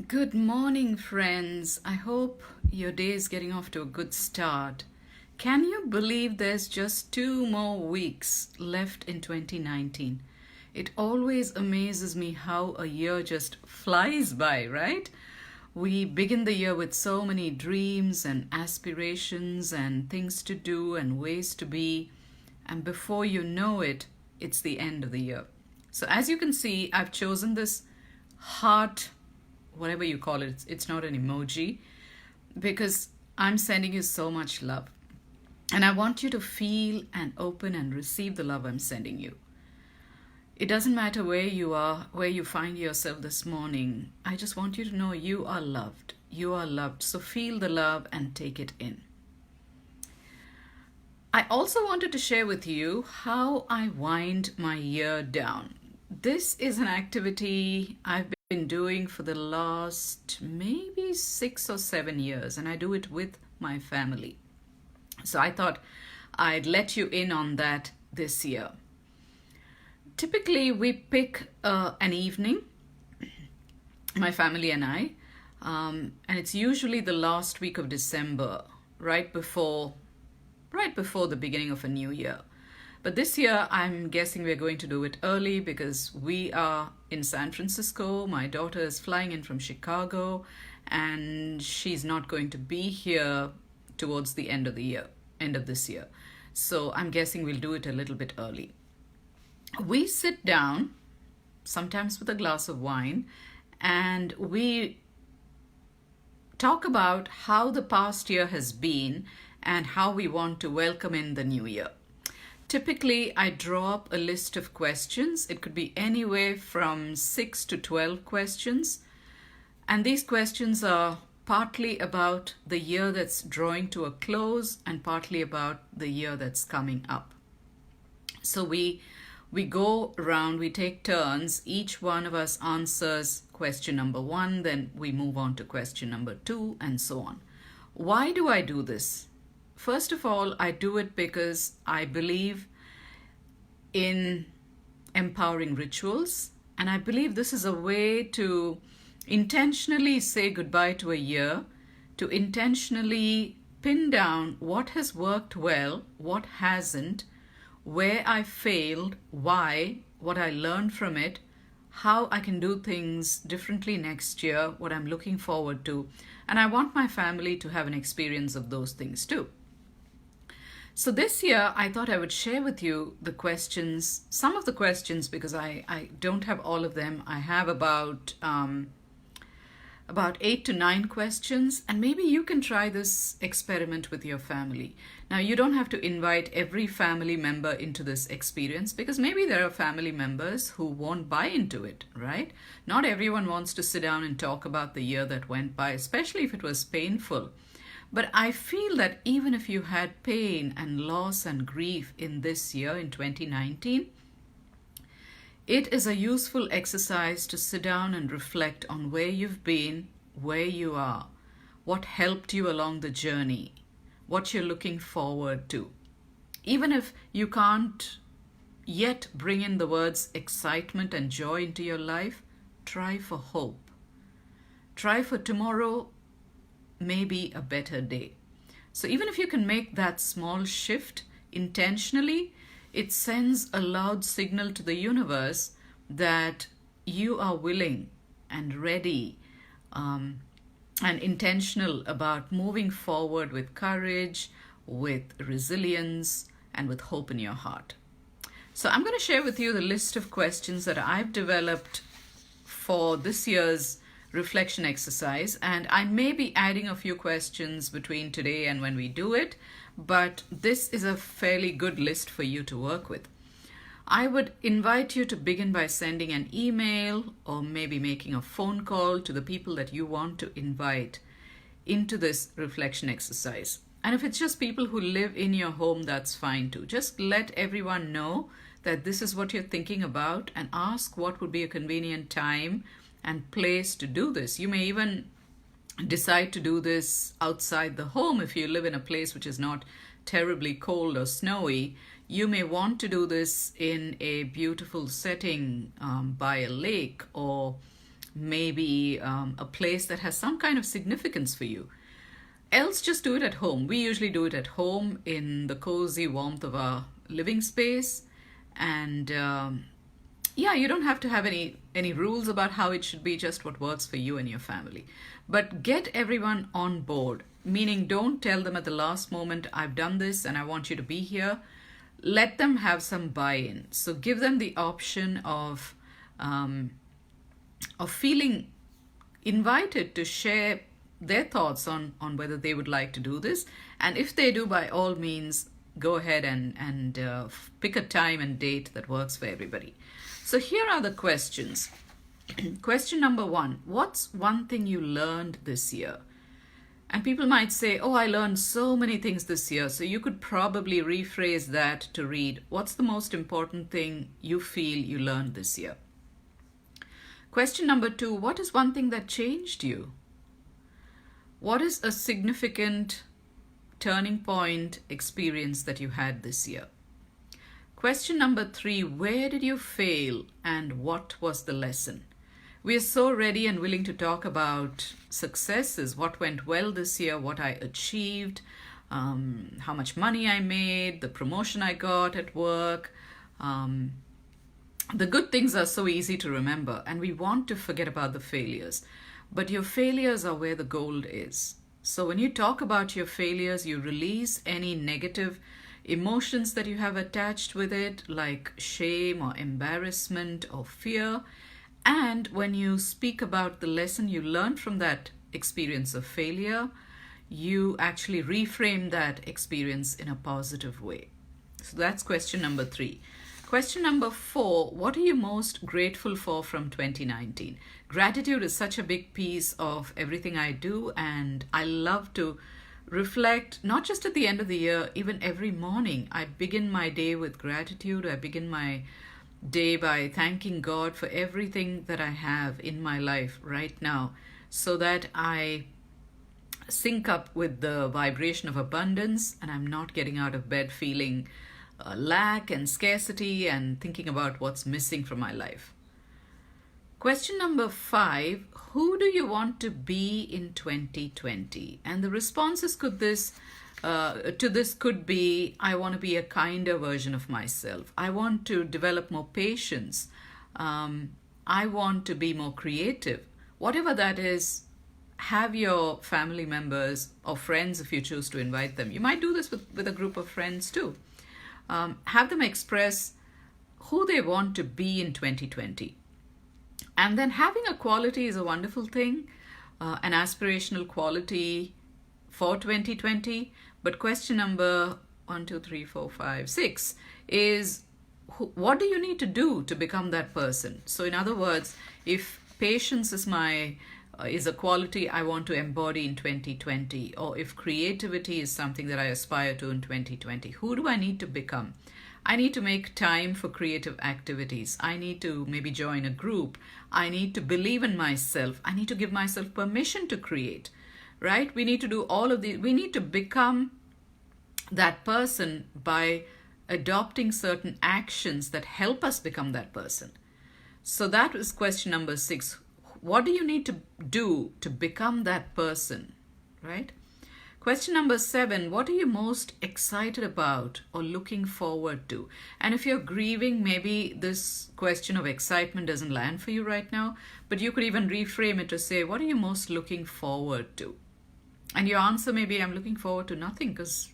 Good morning, friends. I hope your day is getting off to a good start. Can you believe there's just 2 more weeks left in 2019? It always amazes me how a year just flies by, right? We begin the year with so many dreams and aspirations and things to do and ways to be, and before you know it, it's the end of the year. So, as you can see, I've chosen this heart, whatever you call it, it's not an emoji, because I'm sending you so much love. And I want you to feel and open and receive the love I'm sending you. It doesn't matter where you are, where you find yourself this morning. I just want you to know you are loved. You are loved. So feel the love and take it in. I also wanted to share with you how I wind my year down. This is an activity I've been doing for the last maybe 6 or 7 years, and I do it with my family. So I thought I'd let you in on that this year. Typically, we pick an evening, my family and I, and it's usually the last week of December, right before the beginning of a new year. But this year, I'm guessing we're going to do it early because we are in San Francisco. My daughter is flying in from Chicago, and she's not going to be here towards the end of this year. So I'm guessing we'll do it a little bit early. We sit down, sometimes with a glass of wine, and we talk about how the past year has been and how we want to welcome in the new year. Typically, I draw up a list of questions. It could be anywhere from 6 to 12 questions. And these questions are partly about the year that's drawing to a close and partly about the year that's coming up. So we go around, we take turns. Each one of us answers question number 1, then we move on to question number 2, and so on. Why do I do this? First of all, I do it because I believe in empowering rituals, and I believe this is a way to intentionally say goodbye to a year, to intentionally pin down what has worked well, what hasn't, where I failed, why, what I learned from it, how I can do things differently next year, what I'm looking forward to, and I want my family to have an experience of those things too. So this year, I thought I would share with you the questions, some of the questions, because I don't have all of them. I have about 8 to 9 questions, and maybe you can try this experiment with your family. Now, you don't have to invite every family member into this experience because maybe there are family members who won't buy into it, right? Not everyone wants to sit down and talk about the year that went by, especially if it was painful. But I feel that even if you had pain and loss and grief in this year, in 2019, it is a useful exercise to sit down and reflect on where you've been, where you are, what helped you along the journey, what you're looking forward to. Even if you can't yet bring in the words excitement and joy into your life, try for hope. Try for tomorrow, maybe a better day. So even if you can make that small shift intentionally, it sends a loud signal to the universe that you are willing and ready and intentional about moving forward with courage, with resilience, and with hope in your heart. So I'm going to share with you the list of questions that I've developed for this year's reflection exercise, and I may be adding a few questions between today and when we do it, but this is a fairly good list for you to work with. I would invite you to begin by sending an email or maybe making a phone call to the people that you want to invite into this reflection exercise. And if it's just people who live in your home, that's fine too. Just let everyone know that this is what you're thinking about and ask what would be a convenient time and place to do this. You may even decide to do this outside the home if you live in a place which is not terribly cold or snowy. You may want to do this in a beautiful setting by a lake or maybe a place that has some kind of significance for you. Else, just do it at home. We usually do it at home in the cozy warmth of our living space. And yeah, you don't have to have any rules about how it should be, just what works for you and your family. But get everyone on board, meaning don't tell them at the last moment, I've done this and I want you to be here. Let them have some buy-in. So give them the option of feeling invited to share their thoughts on whether they would like to do this. And if they do, by all means, go ahead and pick a time and date that works for everybody. So here are the questions. Question number 1, what's one thing you learned this year? And people might say, oh, I learned so many things this year. So you could probably rephrase that to read, what's the most important thing you feel you learned this year? Question number 2, what is one thing that changed you? What is a significant turning point experience that you had this year? Question number 3, where did you fail and what was the lesson? We are so ready and willing to talk about successes, what went well this year, what I achieved, how much money I made, the promotion I got at work. The good things are so easy to remember, and we want to forget about the failures. But your failures are where the gold is. So when you talk about your failures, you release any negative emotions that you have attached with it, like shame or embarrassment or fear. And when you speak about the lesson you learned from that experience of failure, you actually reframe that experience in a positive way. So that's question number 3. Question number 4, what are you most grateful for from 2019? Gratitude is such a big piece of everything I do, and I love to reflect, not just at the end of the year, even every morning. I begin my day with gratitude. I begin my day by thanking God for everything that I have in my life right now, so that I sync up with the vibration of abundance and I'm not getting out of bed feeling lack and scarcity and thinking about what's missing from my life. Question number 5, who do you want to be in 2020? And the responses to this could be, I want to be a kinder version of myself. I want to develop more patience. I want to be more creative. Whatever that is, have your family members or friends, if you choose to invite them. You might do this with a group of friends too. Have them express who they want to be in 2020. And then having a quality is a wonderful thing, an aspirational quality for 2020. But question number 1, 2, 3, 4, 5, 6 is, what do you need to do to become that person? So in other words, if patience is a quality I want to embody in 2020, or if creativity is something that I aspire to in 2020, who do I need to become? I need to make time for creative activities. I need to maybe join a group. I need to believe in myself. I need to give myself permission to create, right? We need to do all of these. We need to become that person by adopting certain actions that help us become that person. So that was question number 6. What do you need to do to become that person, right? Question number 7, what are you most excited about or looking forward to? And if you're grieving, maybe this question of excitement doesn't land for you right now, but you could even reframe it to say, what are you most looking forward to? And your answer may be, I'm looking forward to nothing, because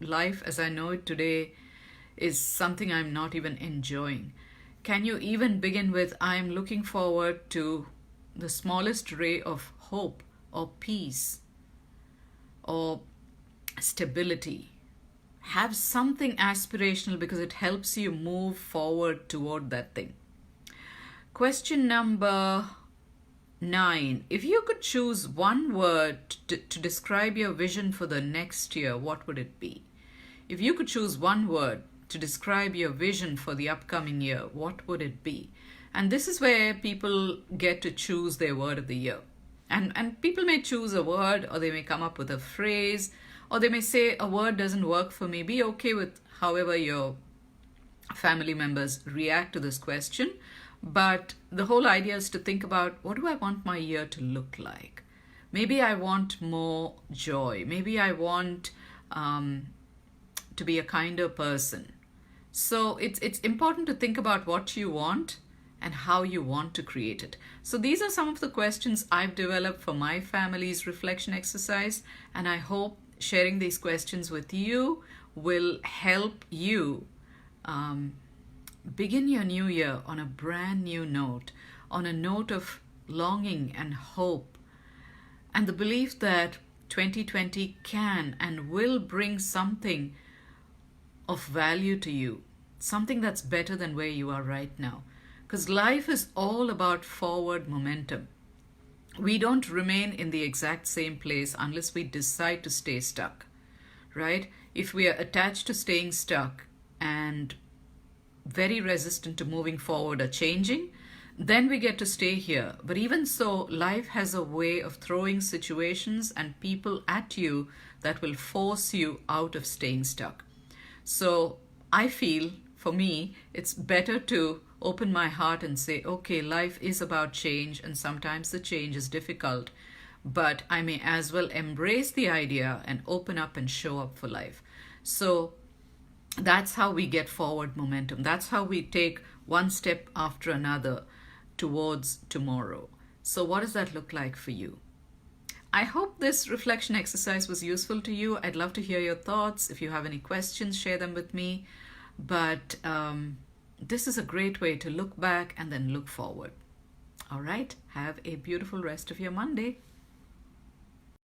life as I know it today is something I'm not even enjoying. Can you even begin with, I'm looking forward to the smallest ray of hope or peace or stability? Have something aspirational, because it helps you move forward toward that thing. Question number 9. If you could choose one word to describe your vision for the next year, what would it be? If you could choose one word to describe your vision for the upcoming year, what would it be? And this is where people get to choose their word of the year. And people may choose a word, or they may come up with a phrase, or they may say a word doesn't work for me. Be okay with however your family members react to this question. But the whole idea is to think about, what do I want my year to look like? Maybe I want more joy. Maybe I want um, to be a kinder person. So it's important to think about what you want and how you want to create it. So these are some of the questions I've developed for my family's reflection exercise, and I hope sharing these questions with you will help you um, begin your new year on a brand new note, on a note of longing and hope, and the belief that 2020 can and will bring something of value to you, something that's better than where you are right now. Because life is all about forward momentum. We don't remain in the exact same place unless we decide to stay stuck, right? If we are attached to staying stuck and very resistant to moving forward or changing, then we get to stay here. But even so, life has a way of throwing situations and people at you that will force you out of staying stuck. So I feel for me, it's better to open my heart and say, okay, life is about change, and sometimes the change is difficult, but I may as well embrace the idea and open up and show up for life. So that's how we get forward momentum. That's how we take one step after another towards tomorrow. So, what does that look like for you? I hope this reflection exercise was useful to you. I'd love to hear your thoughts. If you have any questions, share them with me. But this is a great way to look back and then look forward. All right. Have a beautiful rest of your Monday.